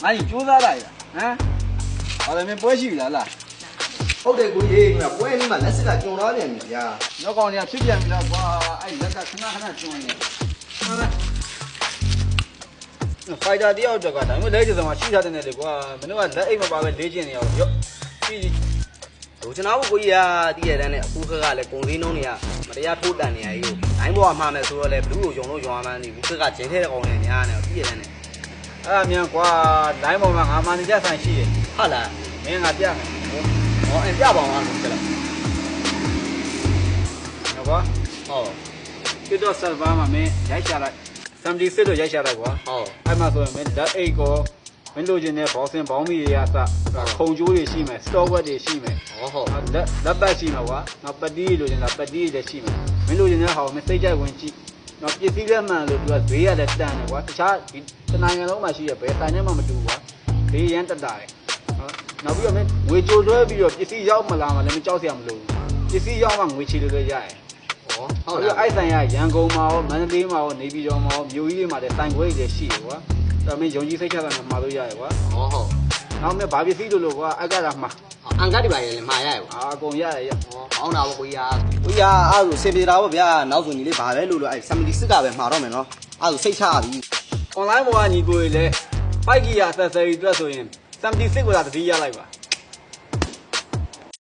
ငါ့ကြီးကြိုးစားလိုက်ဟမ်ဘာလဲမင်းပွဲရှိပြီလား ဟုတ်တယ်ကိုကြီးငါပွဲနေမှာလက်စစ်ကကြုံတော့ပြန်ပြီဗျာ ရောက်ကောင်တွေကဖြစ်ပြန်ပြီလားကွာအဲ့လက်ကခဏကျွန်းနေဖိုက်တာတယောက်တော့ကဒါမျိုးလဲကျစမှာရှိထားတဲ့လေကွာမင်းတို့ကလက်အိတ်မပါပဲလေ့ကျင့်နေရအောင်ရော့ပြီး ဟိုကျွန်တော်ကိုကြီးကတည့်ရတဲ့နဲ့အခုခက်ကလည်းကုန်စည်နှုန်းတွေကမတရားထိုးတန်နေရကြီးကိုတိုင်းပေါ်မှာမှမယ်ဆိုတော့လေဘလူးကိုယုံလို့ယုံရမှန်းနေဘူးခက်ကဂျင်းထဲတဲ့ကောင်တွေများနေတည့်ရတဲ့နဲ့ အဲ့ဒါမြန်ကွာလိုင်းပေါ်မှာငါမှန်နေကြဆန်ရှိတယ် ဟုတ်လား မင်းငါပြမယ် ဟောအပြပါအောင်ဆိုကြလား နော်ကွာ ဟုတ် ပြတော့ဆာဗာမှာမင်းရိုက်ချလိုက်76လို့ရိုက်ချလိုက်ကွာ ဟုတ် အဲ့မှာဆိုရင်မင်းလက်အိတ်ကိုမင်းတို့ချင်းတဲ့ဘောစင်ဘောင်းမီတွေအစခုံကျိုးတွေရှိမယ်စတော့ဝက်တွေရှိမယ် ဟောဟုတ် လက်ပတ်ရှိမှာကွာနောက်ပတိလို့ချင်းတာပတိတွေရှိမယ်မင်းတို့ချင်းတဲ့ဟာကိုမင်းစိတ်ကြိုက်ဝင်ကြည့်နောက်ပစ္စည်းလက်မှန်လို့သူကဈေးရတဲ့တန်တယ်ကွာတခြားဒီတနိုင်ငံလုံးမှာရှိရဘယ်ဆိုင်နဲ့မှမတူဘူးကွာဈေးရမ်းတက်တာတယ်နောက်ပြီးတော့မင်းငွေကြိုတွဲပြီးတော့ပစ္စည်းရောက်မလာမှလည်းမကြောက်စရာမလိုဘူးပစ္စည်းရောက်မှငွေချေလို့လည်းရတယ် ဟော ဟုတ်လားအဲ့ဆိုင်ကရန်ကုန်မှာရောမန္တလေးမှာရောနေပြည်တော်မှာရောမြို့ကြီးတွေမှာလည်းဆိုင်ခွဲတွေရှိတယ်ကွာဒါမင်းယုံကြည်စိတ်ချတာနဲ့မှာလို့ရတယ်ကွာ ဟောဟုတ် နောက်မဲ့ဘာပစ္စည်းလို့ကွာအကတာမှာ အန်ကတ်ဒီပါရင်လည်းမှားရတယ် အကုန်ရတယ်ရ ဟောကောင်းတာပေါ့ကိုကြီးကိုကြီးအဲ့ဒါဆိုစေပြေတာပေါ့ဗျာနောက်ဆိုညီလေးဘာပဲလို့အဲ့76ကပဲမှာတော့မယ်နော်အဲ့ဒါဆိုစိတ်ချရပြီ online ပေါ်ကညီကိုတွေလည်း5 GB accessory အတွက်ဆိုရင်76ကိုသာတတိရလိုက်ပါ